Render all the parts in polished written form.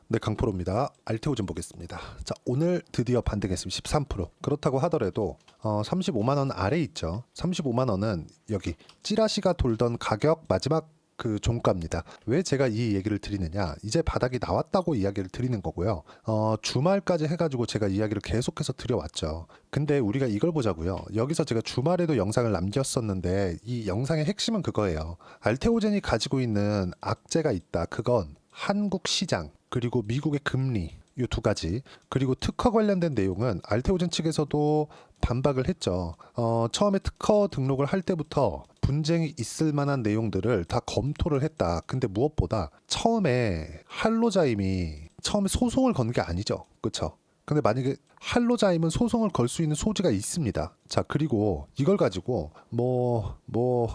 네, 강프로입니다. 알테오 좀 보겠습니다. 자, 오늘 드디어 반등했습니다. 13%. 그렇다고 하더라도 35만 원 아래 있죠. 35만 원은 여기 찌라시가 돌던 가격 마지막 그 종가입니다. 왜 제가 이 얘기를 드리느냐? 이제 바닥이 나왔다고 이야기를 드리는 거고요. 주말까지 해가지고 제가 이야기를 계속해서 드려왔죠. 근데 우리가 이걸 보자고요. 여기서 제가 주말에도 영상을 남겼었는데 이 영상의 핵심은 그거예요. 알테오젠이 가지고 있는 악재가 있다. 그건 한국 시장 그리고 미국의 금리 이 두 가지 그리고 특허 관련된 내용은 알테오젠 측에서도 반박을 했죠. 처음에 특허 등록을 할 때부터 분쟁이 있을 만한 내용들을 다 검토를 했다. 근데 무엇보다 처음에 할로자임이 처음에 소송을 건 게 아니죠. 그렇죠? 근데 만약에 할로자임은 소송을 걸 수 있는 소지가 있습니다. 자, 그리고 이걸 가지고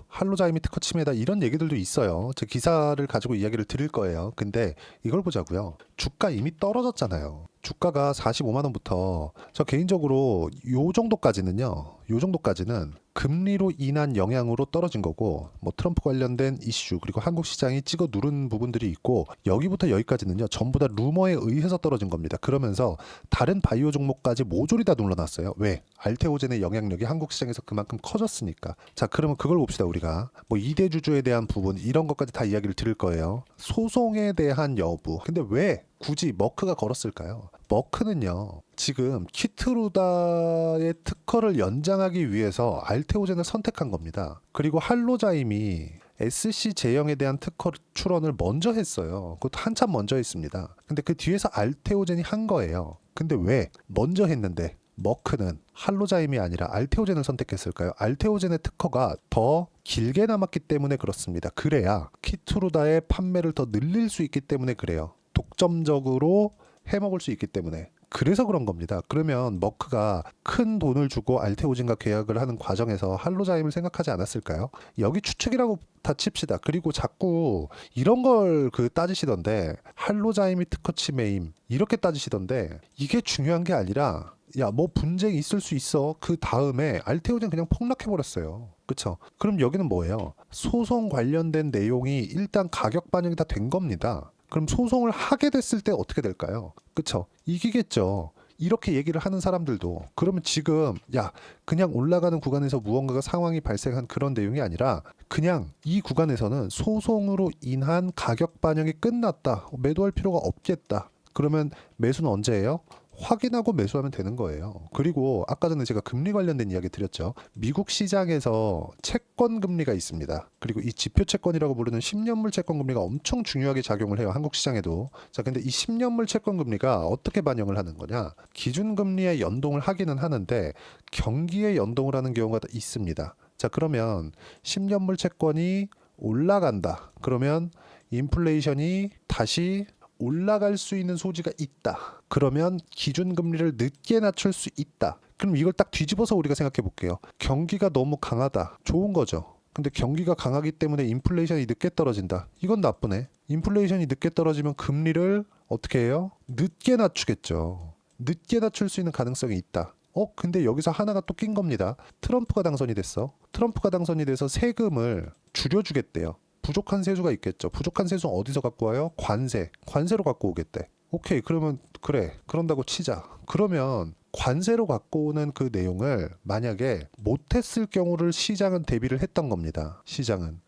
할로자임이 특허 침해다 이런 얘기들도 있어요. 제 기사를 가지고 이야기를 드릴 거예요. 근데 이걸 보자고요. 주가 이미 떨어졌잖아요. 주가가 45만 원부터 저 개인적으로 요 정도까지는 금리로 인한 영향으로 떨어진 거고 뭐 트럼프 관련된 이슈 그리고 한국 시장이 찍어 누른 부분들이 있고 여기부터 여기까지는요 전부 다 루머에 의해서 떨어진 겁니다. 그러면서 다른 바이오 종목까지 모조리 다 눌러놨어요. 왜? 알테오젠의 영향력이 한국 시장에서 그만큼 커졌으니까. 자, 그러면 그걸 봅시다. 우리가 뭐 2대 주주에 대한 부분 이런 것까지 다 이야기를 드릴 거예요. 소송에 대한 여부. 근데 왜 굳이 머크가 걸었을까요? 머크는요 지금 키트루다의 특허를 연장하기 위해서 알테오젠을 선택한 겁니다. 그리고 할로자임이 SC 제형에 대한 특허 출원을 먼저 했어요. 그것도 한참 먼저 했습니다. 근데 그 뒤에서 알테오젠이 한 거예요. 근데 왜 먼저 했는데 머크는 할로자임이 아니라 알테오젠을 선택했을까요? 알테오젠의 특허가 더 길게 남았기 때문에 그렇습니다. 그래야 키트루다의 판매를 더 늘릴 수 있기 때문에 그래요. 독점적으로 해먹을 수 있기 때문에. 그래서 그런 겁니다. 그러면 머크가 큰 돈을 주고 알테오젠과 계약을 하는 과정에서 할로자임을 생각하지 않았을까요? 여기 추측이라고 다 칩시다. 그리고 자꾸 이런 걸 따지시던데 할로자임이 특허 침해임 이렇게 따지시던데 이게 중요한 게 아니라 야, 뭐 분쟁이 있을 수 있어. 그 다음에 알테오젠 그냥 폭락해버렸어요. 그쵸? 그럼 여기는 뭐예요? 소송 관련된 내용이 일단 가격 반영이 다 된 겁니다. 그럼 소송을 하게 됐을 때 어떻게 될까요? 그쵸? 이기겠죠. 이렇게 얘기를 하는 사람들도 그러면 지금 야 그냥 올라가는 구간에서 무언가가 상황이 발생한 그런 내용이 아니라 그냥 이 구간에서는 소송으로 인한 가격 반영이 끝났다. 매도할 필요가 없겠다. 그러면 매수는 언제예요? 확인하고 매수하면 되는 거예요. 그리고 아까 전에 제가 금리 관련된 이야기 드렸죠. 미국 시장에서 채권 금리가 있습니다. 그리고 이 지표 채권이라고 부르는 10년물 채권 금리가 엄청 중요하게 작용을 해요. 한국 시장에도. 자, 근데 이 10년물 채권 금리가 어떻게 반영을 하는 거냐? 기준 금리에 연동을 하기는 하는데 경기에 연동을 하는 경우가 있습니다. 자, 그러면 10년물 채권이 올라간다. 그러면 인플레이션이 다시 올라갈 수 있는 소지가 있다. 그러면 기준금리를 늦게 낮출 수 있다. 그럼 이걸 딱 뒤집어서 우리가 생각해 볼게요. 경기가 너무 강하다. 좋은 거죠. 근데 경기가 강하기 때문에 인플레이션이 늦게 떨어진다. 이건 나쁘네. 인플레이션이 늦게 떨어지면 금리를 어떻게 해요? 늦게 낮추겠죠. 늦게 낮출 수 있는 가능성이 있다. 근데 여기서 하나가 또 낀 겁니다. 트럼프가 당선이 됐어. 트럼프가 당선이 돼서 세금을 줄여주겠대요. 부족한 세수가 있겠죠. 부족한 세수는 어디서 갖고 와요? 관세로 갖고 오겠대. 오케이, 그러면 그래. 그런다고 치자. 그러면 관세로 갖고 오는 그 내용을 만약에 못했을 경우를 시장은 대비를 했던 겁니다.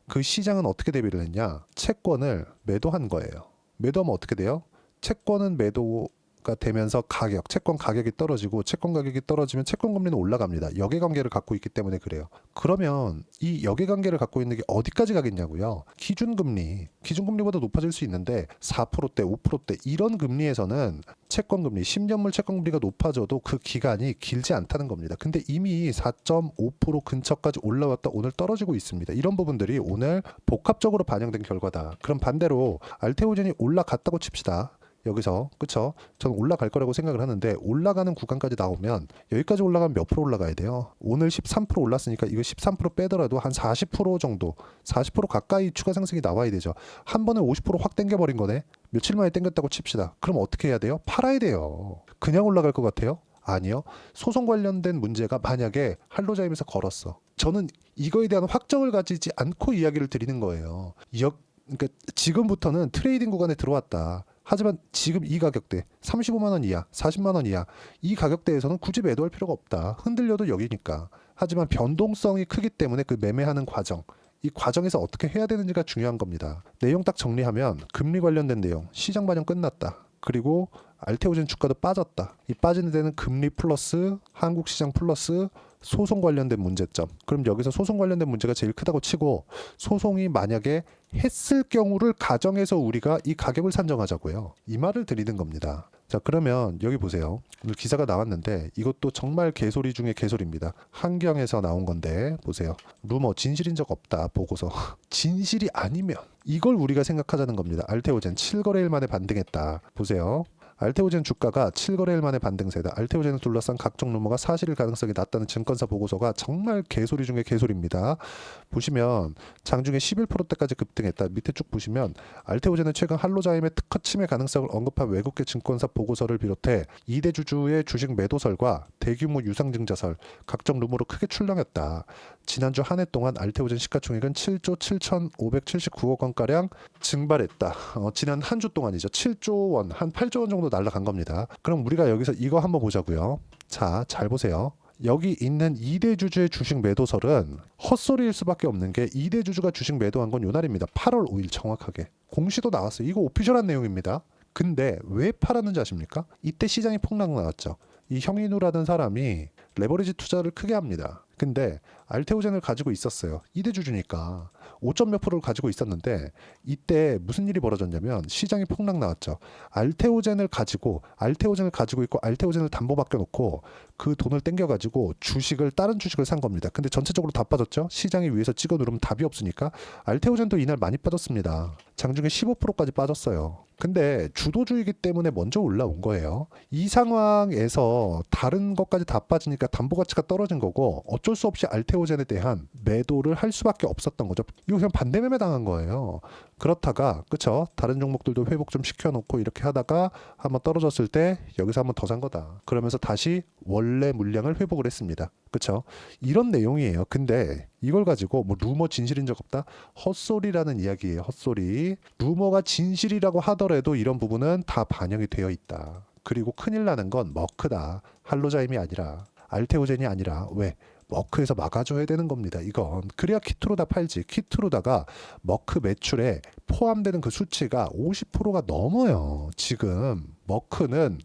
그 시장은 어떻게 대비를 했냐? 채권을 매도한 거예요. 매도하면 어떻게 돼요? 채권은 매도가 되면서 채권 가격이 떨어지고 채권 가격이 떨어지면 채권 금리는 올라갑니다. 역외관계를 갖고 있기 때문에 그래요. 그러면 이 역외관계를 갖고 있는 게 어디까지 가겠냐고요? 기준금리보다 높아질 수 있는데 4%대, 5%대 이런 금리에서는 채권금리, 10년물 채권금리가 높아져도 그 기간이 길지 않다는 겁니다. 근데 이미 4.5% 근처까지 올라왔다 오늘 떨어지고 있습니다. 이런 부분들이 오늘 복합적으로 반영된 결과다. 그럼 반대로 알테오젠이 올라갔다고 칩시다. 여기서 그쵸? 저는 올라갈 거라고 생각을 하는데 올라가는 구간까지 나오면 여기까지 올라가면 몇 프로 올라가야 돼요? 오늘 13% 올랐으니까 이거 13% 빼더라도 한 40% 정도 40% 가까이 추가 상승이 나와야 되죠. 한 번에 50%확 땡겨버린 거네. 며칠 만에 땡겼다고 칩시다. 그럼 어떻게 해야 돼요? 팔아야 돼요. 그냥 올라갈 것 같아요? 아니요. 소송 관련된 문제가 만약에 할로자임에서 걸었어. 저는 이거에 대한 확정을 가지지 않고 이야기를 드리는 거예요. 그러니까 지금부터는 트레이딩 구간에 들어왔다. 하지만 지금 이 가격대 35만 원 이하, 40만 원 이하 이 가격대에서는 굳이 매도할 필요가 없다. 흔들려도 여기니까. 하지만 변동성이 크기 때문에 그 매매하는 과정, 이 과정에서 어떻게 해야 되는지가 중요한 겁니다. 내용 딱 정리하면 금리 관련된 내용, 시장 반영 끝났다. 그리고 알테오젠 주가도 빠졌다. 이 빠지는 데는 금리 플러스 한국 시장 플러스 소송 관련된 문제점. 그럼 여기서 소송 관련된 문제가 제일 크다고 치고, 소송이 만약에 했을 경우를 가정해서 우리가 이 가격을 산정하자고요. 이 말을 드리는 겁니다. 자, 그러면 여기 보세요. 오늘 기사가 나왔는데 이것도 정말 개소리 중에 개소리입니다. 한경에서 나온 건데 보세요. 루머 진실인 적 없다 보고서. 진실이 아니면 이걸 우리가 생각하자는 겁니다. 알테오젠 7거래일 만에 반등했다. 보세요. 알테오젠 주가가 7거래일 만에 반등세다. 알테오젠을 둘러싼 각종 루머가 사실일 가능성이 낮다는 증권사 보고서가 정말 개소리 중에 개소리입니다. 보시면 장중에 11%대까지 급등했다. 밑에 쭉 보시면 알테오젠은 최근 할로자임의 특허 침해 가능성을 언급한 외국계 증권사 보고서를 비롯해 2대 주주의 주식 매도설과 대규모 유상증자설, 각종 루머로 크게 출렁였다. 지난주 한 해 동안 알테오젠 시가총액은 7조 7,579억 원가량 증발했다. 지난 한 주 동안이죠. 7조 원, 한 8조 원 정도 날라간 겁니다. 그럼 우리가 여기서 이거 한번 보자고요. 자, 잘 보세요. 여기 있는 2대 주주의 주식 매도설은 헛소리일 수밖에 없는 게 2대 주주가 주식 매도한 건 요날입니다. 8월 5일 정확하게. 공시도 나왔어요. 이거 오피셜한 내용입니다. 근데 왜 팔았는지 아십니까? 이때 시장이 폭락 나왔죠. 이 형인우라는 사람이 레버리지 투자를 크게 합니다. 근데 알테오젠을 가지고 있었어요. 2대 주주니까 5점 몇 프로를 가지고 있었는데 이때 무슨 일이 벌어졌냐면 시장이 폭락 나왔죠. 알테오젠을 가지고 있고 알테오젠을 담보 맡겨놓고 그 돈을 땡겨가지고 다른 주식을 산 겁니다. 근데 전체적으로 다 빠졌죠. 시장이 위에서 찍어 누르면 답이 없으니까 알테오젠도 이날 많이 빠졌습니다. 장중에 15%까지 빠졌어요. 근데 주도주의이기 때문에 먼저 올라온 거예요. 이 상황에서 다른 것까지 다 빠지니까 담보 가치가 떨어진 거고 어쩔 수 없이 알테오젠에 대한 매도를 할 수밖에 없었던 거죠. 이거 그냥 반대 매매 당한 거예요. 그렇다가 그쵸? 다른 종목들도 회복 좀 시켜놓고 이렇게 하다가 한번 떨어졌을 때 여기서 한번 더 산 거다. 그러면서 다시 원래 물량을 회복을 했습니다. 그쵸? 이런 내용이에요. 근데 이걸 가지고 뭐 루머 진실인 적 없다? 헛소리라는 이야기예요. 헛소리. 루머가 진실이라고 하더라도 이런 부분은 다 반영이 되어 있다. 그리고 큰일 나는 건 머크다. 할로자임이 아니라 알테오젠이 아니라 왜? 머크에서 막아줘야 되는 겁니다. 이건 그래야 키트로다 팔지. 키트로다가 머크 매출에 포함되는 그 수치가 50%가 넘어요. 지금 머크는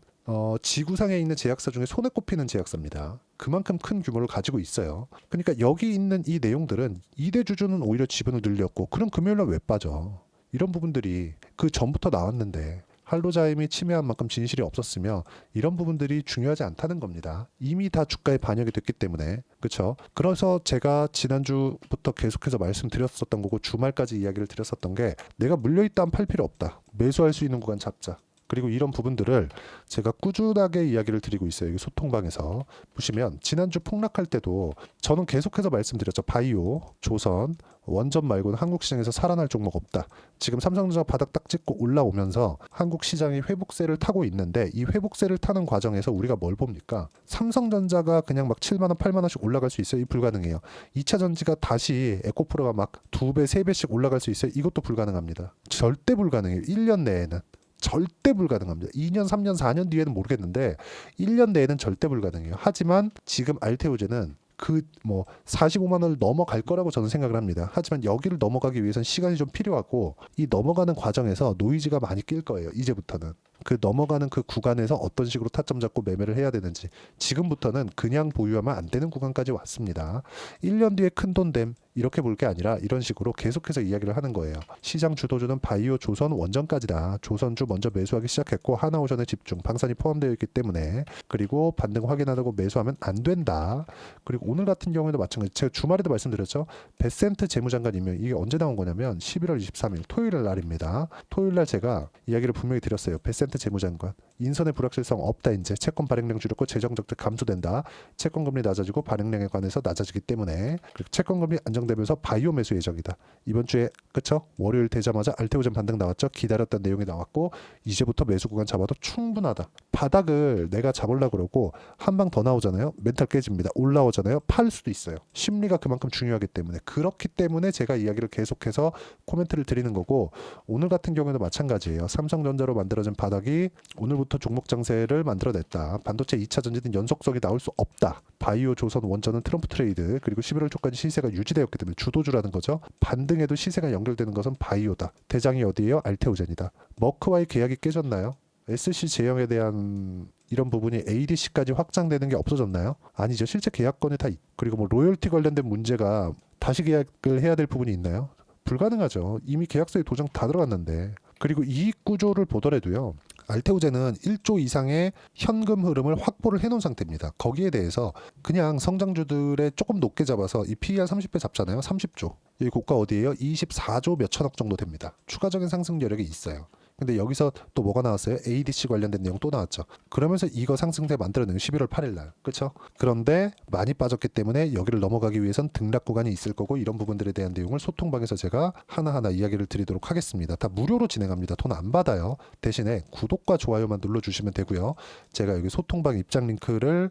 지구상에 있는 제약사 중에 손에 꼽히는 제약사입니다. 그만큼 큰 규모를 가지고 있어요. 그러니까 여기 있는 이 내용들은 2대 주주는 오히려 지분을 늘렸고 그럼 금요일날 왜 빠져? 이런 부분들이 그 전부터 나왔는데 할로자임이 침해한 만큼 진실이 없었으며 이런 부분들이 중요하지 않다는 겁니다. 이미 다 주가에 반영이 됐기 때문에. 그렇죠? 그래서 제가 지난주부터 계속해서 말씀드렸었던 거고 주말까지 이야기를 드렸었던 게 내가 물려있다면 팔 필요 없다. 매수할 수 있는 구간 잡자. 그리고 이런 부분들을 제가 꾸준하게 이야기를 드리고 있어요. 여기 소통방에서 보시면 지난주 폭락할 때도 저는 계속해서 말씀드렸죠. 바이오, 조선, 원전 말고는 한국 시장에서 살아날 종목 없다. 지금 삼성전자 바닥 딱 찍고 올라오면서 한국 시장이 회복세를 타고 있는데 이 회복세를 타는 과정에서 우리가 뭘 봅니까? 삼성전자가 그냥 막 7만 원, 8만 원씩 올라갈 수 있어요? 이 불가능해요. 2차 전지가 다시 에코프로가 막 2배, 3배씩 올라갈 수 있어요? 이것도 불가능합니다. 절대 불가능해요. 1년 내에는. 절대 불가능합니다. 2년, 3년, 4년 뒤에는 모르겠는데 1년 내에는 절대 불가능해요. 하지만 지금 알테오젠은 그 45만 원을 넘어갈 거라고 저는 생각을 합니다. 하지만 여기를 넘어가기 위해서는 시간이 좀 필요하고 이 넘어가는 과정에서 노이즈가 많이 낄 거예요. 이제부터는. 그 넘어가는 그 구간에서 어떤 식으로 타점 잡고 매매를 해야 되는지 지금부터는 그냥 보유하면 안 되는 구간까지 왔습니다. 1년 뒤에 큰돈됨 이렇게 볼 게 아니라 이런 식으로 계속해서 이야기를 하는 거예요. 시장 주도주는 바이오, 조선, 원전까지다. 조선주 먼저 매수하기 시작했고 하나오션에 집중, 방산이 포함되어 있기 때문에 그리고 반등 확인하고 매수하면 안 된다. 그리고 오늘 같은 경우에도 마찬가지. 제가 주말에도 말씀드렸죠. 베센트 재무장관 임명 이게 언제 나온 거냐면 11월 23일 토요일 날입니다. 토요일 날 제가 이야기를 분명히 드렸어요. 베센트 재무장관. 인선의 불확실성 없다. 이제 채권 발행량 줄였고 재정 적자 감소된다. 채권 금리 낮아지고 발행량에 관해서 낮아지기 때문에 그리고 채권 금리 안정되면서 바이오 매수 예정이다. 이번 주에 그쵸? 월요일 되자마자 알테오젠 반등 나왔죠. 기다렸던 내용이 나왔고 이제부터 매수 구간 잡아도 충분하다. 바닥을 내가 잡으려고 그러고 한 방 더 나오잖아요. 멘탈 깨집니다. 올라오잖아요. 팔 수도 있어요. 심리가 그만큼 중요하기 때문에 그렇기 때문에 제가 이야기를 계속해서 코멘트를 드리는 거고 오늘 같은 경우에도 마찬가지예요. 삼성전자로 만들어진 바닥이 오늘부터 종목 장세를 만들어냈다. 반도체 2차 전지는 연속성이 나올 수 없다. 바이오, 조선, 원전은 트럼프 트레이드 그리고 11월 초까지 시세가 유지되었기 때문에 주도주라는 거죠. 반등에도 시세가 연결되는 것은 바이오다. 대장이 어디예요? 알테오젠이다. 머크와의 계약이 깨졌나요? SC 제형에 대한 이런 부분이 ADC까지 확장되는 게 없어졌나요? 아니죠. 실제 계약건이 다 그리고 뭐 로열티 관련된 문제가 다시 계약을 해야 될 부분이 있나요? 불가능하죠. 이미 계약서에 도장 다 들어갔는데. 그리고 이익 구조를 보더라도요. 알테오젠은 1조 이상의 현금 흐름을 확보를 해놓은 상태입니다. 거기에 대해서 그냥 성장주들에 조금 높게 잡아서 이 PER 30배 잡잖아요. 30조. 이 고가 어디예요? 24조 몇천억 정도 됩니다. 추가적인 상승 여력이 있어요. 근데 여기서 또 뭐가 나왔어요? ADC 관련된 내용 또 나왔죠. 그러면서 이거 상승세 만들어낸 11월 8일 날. 그렇죠? 그런데 많이 빠졌기 때문에 여기를 넘어가기 위해선 등락 구간이 있을 거고 이런 부분들에 대한 내용을 소통방에서 제가 하나하나 이야기를 드리도록 하겠습니다. 다 무료로 진행합니다. 돈 안 받아요. 대신에 구독과 좋아요만 눌러주시면 되고요. 제가 여기 소통방 입장 링크를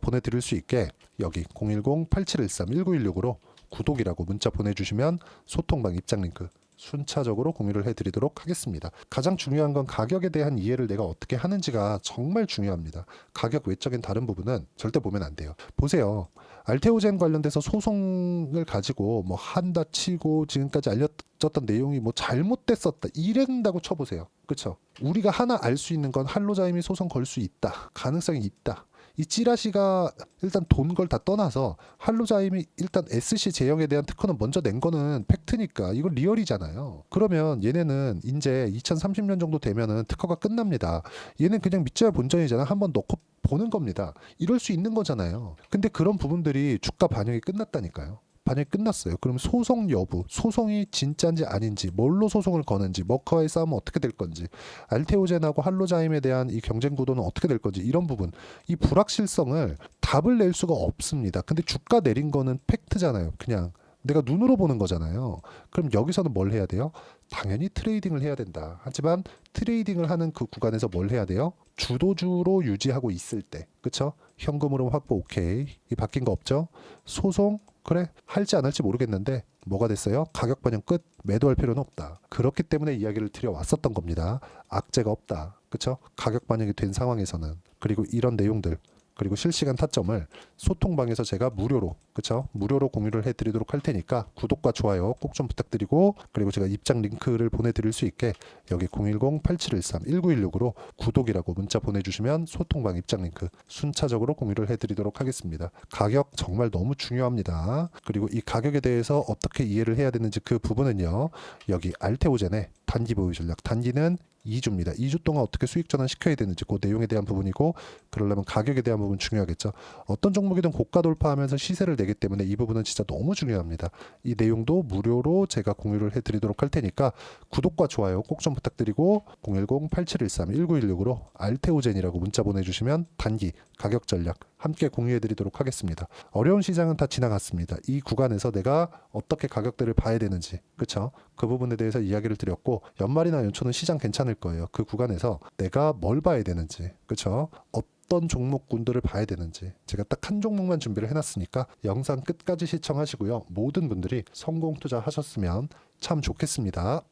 보내드릴 수 있게 여기 010-8713-1916으로 구독이라고 문자 보내주시면 소통방 입장 링크 순차적으로 공유를 해드리도록 하겠습니다. 가장 중요한 건 가격에 대한 이해를 내가 어떻게 하는지가 정말 중요합니다. 가격 외적인 다른 부분은 절대 보면 안 돼요. 보세요. 알테오젠 관련돼서 소송을 가지고 뭐 한다 치고 지금까지 알려졌던 내용이 뭐 잘못됐었다 이랬다고 쳐보세요. 그렇죠? 우리가 하나 알 수 있는 건 할로자임이 소송 걸 수 있다. 가능성이 있다. 이 찌라시가 일단 돈 걸 다 떠나서 할로자임이 일단 SC 제형에 대한 특허는 먼저 낸 거는 팩트니까 이건 리얼이잖아요. 그러면 얘네는 이제 2030년 정도 되면은 특허가 끝납니다. 얘는 그냥 믿져야 본전이잖아. 한번 넣고 보는 겁니다. 이럴 수 있는 거잖아요. 근데 그런 부분들이 주가 반영이 끝났다니까요. 반영이 끝났어요. 그럼 소송 여부, 소송이 진짜인지 아닌지, 뭘로 소송을 거는지, 머커와의 싸움은 어떻게 될 건지, 알테오젠하고 할로자임에 대한 이 경쟁 구도는 어떻게 될 건지 이런 부분, 이 불확실성을 답을 낼 수가 없습니다. 근데 주가 내린 거는 팩트잖아요. 그냥 내가 눈으로 보는 거잖아요. 그럼 여기서는 뭘 해야 돼요? 당연히 트레이딩을 해야 된다. 하지만 트레이딩을 하는 그 구간에서 뭘 해야 돼요? 주도주로 유지하고 있을 때, 그쵸? 현금 흐름 확보 오케이. 이 바뀐 거 없죠? 소송 그래 할지 안 할지 모르겠는데 뭐가 됐어요? 가격 반영 끝. 매도할 필요는 없다. 그렇기 때문에 이야기를 드려왔었던 겁니다. 악재가 없다. 그쵸? 가격 반영이 된 상황에서는. 그리고 이런 내용들 그리고 실시간 타점을 소통방에서 제가 무료로 그쵸? 무료로 공유를 해드리도록 할 테니까 구독과 좋아요 꼭 좀 부탁드리고 그리고 제가 입장 링크를 보내드릴 수 있게 여기 010-8713-1916으로 구독이라고 문자 보내주시면 소통방 입장 링크 순차적으로 공유를 해드리도록 하겠습니다. 가격 정말 너무 중요합니다. 그리고 이 가격에 대해서 어떻게 이해를 해야 되는지 그 부분은요. 여기 알테오젠의 단기 보유 전략 단기는 2주입니다. 2주 동안 어떻게 수익 전환 시켜야 되는지 그 내용에 대한 부분이고 그러려면 가격에 대한 부분 중요하겠죠. 어떤 종목이든 고가 돌파하면서 시세를 내기 때문에 이 부분은 진짜 너무 중요합니다. 이 내용도 무료로 제가 공유를 해드리도록 할 테니까 구독과 좋아요 꼭 좀 부탁드리고 010-8713-1916으로 알테오젠이라고 문자 보내주시면 단기 가격 전략 함께 공유해드리도록 하겠습니다. 어려운 시장은 다 지나갔습니다. 이 구간에서 내가 어떻게 가격대를 봐야 되는지 그쵸? 그 부분에 대해서 이야기를 드렸고 연말이나 연초는 시장 괜찮을 거예요. 그 구간에서 내가 뭘 봐야 되는지 그쵸? 어떤 종목군들을 봐야 되는지 제가 딱 한 종목만 준비를 해놨으니까 영상 끝까지 시청하시고요. 모든 분들이 성공 투자하셨으면 참 좋겠습니다.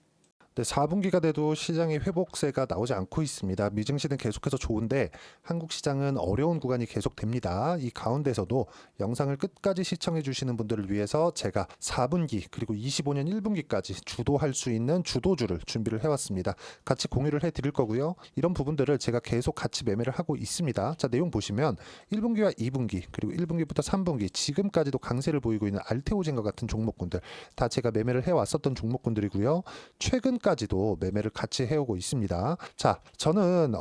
네, 4분기가 돼도 시장의 회복세가 나오지 않고 있습니다. 미증시는 계속해서 좋은데 한국 시장은 어려운 구간이 계속됩니다. 이 가운데서도 영상을 끝까지 시청해 주시는 분들을 위해서 제가 4분기 그리고 25년 1분기까지 주도할 수 있는 주도주를 준비를 해왔습니다. 같이 공유를 해드릴 거고요. 이런 부분들을 제가 계속 같이 매매를 하고 있습니다. 자, 내용 보시면 1분기와 2분기 그리고 1분기부터 3분기 지금까지도 강세를 보이고 있는 알테오젠과 같은 종목군들 다 제가 매매를 해왔었던 종목군들이고요. 최근 지금까지도 매매를 같이 해오고 있습니다. 자, 저는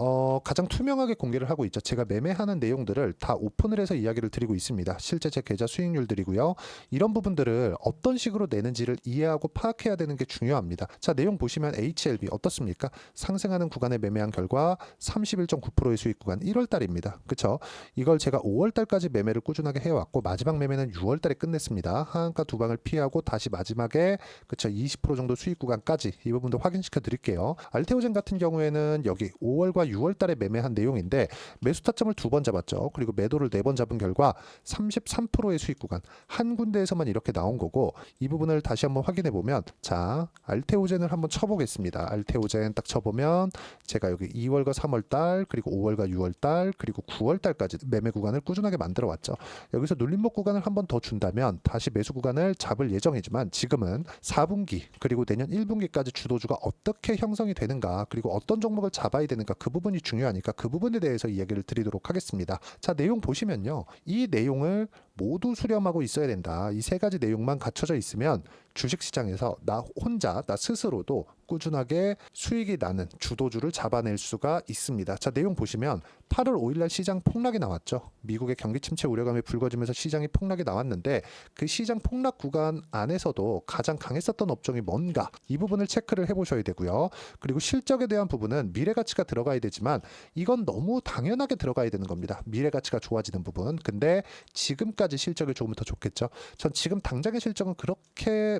가장 투명하게 공개를 하고 있죠. 제가 매매하는 내용들을 다 오픈을 해서 이야기를 드리고 있습니다. 실제 제 계좌 수익률들이고요. 이런 부분들을 어떤 식으로 내는지를 이해하고 파악해야 되는 게 중요합니다. 자, 내용 보시면 HLB 어떻습니까? 상승하는 구간에 매매한 결과 31.9%의 수익 구간 1월 달입니다. 그쵸? 이걸 제가 5월 달까지 매매를 꾸준하게 해왔고 마지막 매매는 6월 달에 끝냈습니다. 하한가 두 방을 피하고 다시 마지막에 그쵸 20% 정도 수익 구간까지 이 부분도 확인시켜 드릴게요. 알테오젠 같은 경우에는 여기 5월과 6월 달에 매매한 내용인데 매수 타점을 2번 잡았죠. 그리고 매도를 4번 잡은 결과 33%의 수익 구간 한 군데에서만 이렇게 나온 거고 이 부분을 다시 한번 확인해 보면 자 알테오젠을 한번 쳐보겠습니다. 알테오젠 딱 쳐보면 제가 여기 2월과 3월 달 그리고 5월과 6월 달 그리고 9월 달까지 매매 구간을 꾸준하게 만들어 왔죠. 여기서 눌림목 구간을 한번 더 준다면 다시 매수 구간을 잡을 예정이지만 지금은 4분기 그리고 내년 1분기까지 주도주가 어떻게 형성이 되는가 그리고 어떤 종목을 잡아야 되는가 그 부분이 중요하니까 그 부분에 대해서 이야기를 드리도록 하겠습니다. 자, 내용 보시면요. 이 내용을 모두 수렴하고 있어야 된다. 이 세 가지 내용만 갖춰져 있으면 주식시장에서 나 혼자 나 스스로도 꾸준하게 수익이 나는 주도주를 잡아낼 수가 있습니다. 자, 내용 보시면 8월 5일날 시장 폭락이 나왔죠. 미국의 경기 침체 우려감이 불거지면서 시장이 폭락이 나왔는데 그 시장 폭락 구간 안에서도 가장 강했었던 업종이 뭔가 이 부분을 체크를 해보셔야 되고요. 그리고 실적에 대한 부분은 미래가치가 들어가야 되지만 이건 너무 당연하게 들어가야 되는 겁니다. 미래가치가 좋아지는 부분. 근데 지금까지 실적이 좋으면 더 좋겠죠. 전 지금 당장의 실적은 그렇게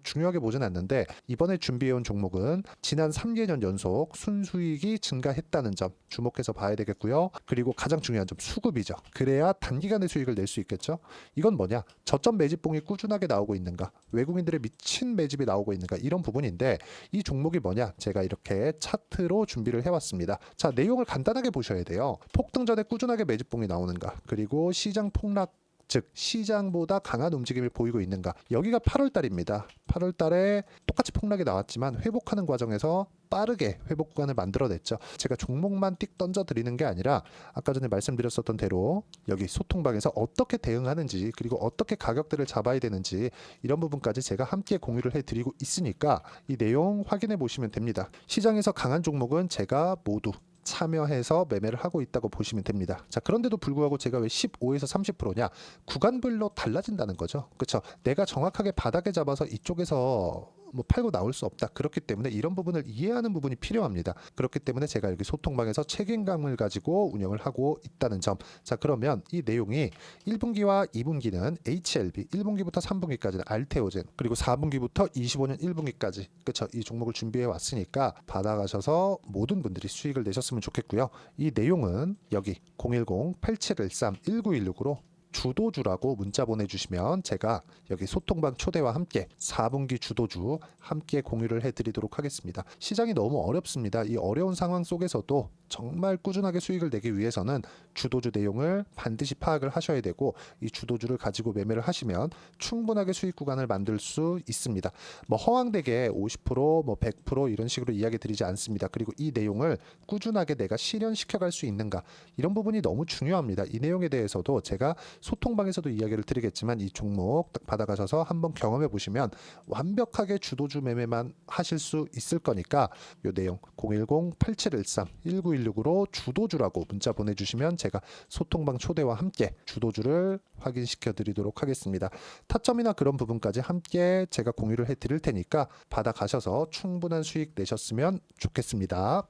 중요하게 보진 않는데 이번에 준비해온 종목은 지난 3개년 연속 순수익이 증가했다는 점 주목해서 봐야 되겠고요. 그리고 가장 중요한 점 수급이죠. 그래야 단기간에 수익을 낼 수 있겠죠. 이건 뭐냐? 저점 매집봉이 꾸준하게 나오고 있는가? 외국인들의 미친 매집이 나오고 있는가? 이런 부분인데 이 종목이 뭐냐? 제가 이렇게 차트로 준비를 해왔습니다. 자, 내용을 간단하게 보셔야 돼요. 폭등 전에 꾸준하게 매집봉이 나오는가? 그리고 시장 폭락 즉 시장보다 강한 움직임을 보이고 있는가. 여기가 8월 달입니다. 8월 달에 똑같이 폭락이 나왔지만 회복하는 과정에서 빠르게 회복 구간을 만들어냈죠. 제가 종목만 띡 던져 드리는 게 아니라 아까 전에 말씀드렸었던 대로 여기 소통방에서 어떻게 대응하는지 그리고 어떻게 가격대를 잡아야 되는지 이런 부분까지 제가 함께 공유를 해드리고 있으니까 이 내용 확인해 보시면 됩니다. 시장에서 강한 종목은 제가 모두 참여해서 매매를 하고 있다고 보시면 됩니다. 자, 그런데도 불구하고 제가 왜 15에서 30%냐? 구간별로 달라진다는 거죠. 그렇죠? 내가 정확하게 바닥에 잡아서 이쪽에서 팔고 나올 수 없다. 그렇기 때문에 이런 부분을 이해하는 부분이 필요합니다. 그렇기 때문에 제가 여기 소통방에서 책임감을 가지고 운영을 하고 있다는 점. 자, 그러면 이 내용이 1분기와 2분기는 HLB, 1분기부터 3분기까지는 알테오젠, 그리고 4분기부터 25년 1분기까지 그렇죠? 이 종목을 준비해 왔으니까 받아가셔서 모든 분들이 수익을 내셨으면 좋겠고요. 이 내용은 여기 010-8713-1916으로 주도주라고 문자 보내주시면 제가 여기 소통방 초대와 함께 4분기 주도주 함께 공유를 해드리도록 하겠습니다. 시장이 너무 어렵습니다. 이 어려운 상황 속에서도 정말 꾸준하게 수익을 내기 위해서는 주도주 내용을 반드시 파악을 하셔야 되고 이 주도주를 가지고 매매를 하시면 충분하게 수익 구간을 만들 수 있습니다. 허황되게 50%, 100% 이런 식으로 이야기 드리지 않습니다. 그리고 이 내용을 꾸준하게 내가 실현시켜 갈 수 있는가 이런 부분이 너무 중요합니다. 이 내용에 대해서도 제가 소통방에서도 이야기를 드리겠지만 이 종목 딱 받아가셔서 한번 경험해 보시면 완벽하게 주도주 매매만 하실 수 있을 거니까 이 내용 010-8713-1916으로 주도주라고 문자 보내주시면 제가 소통방 초대와 함께 주도주를 확인시켜 드리도록 하겠습니다. 타점이나 그런 부분까지 함께 제가 공유를 해 드릴 테니까 받아가셔서 충분한 수익 내셨으면 좋겠습니다.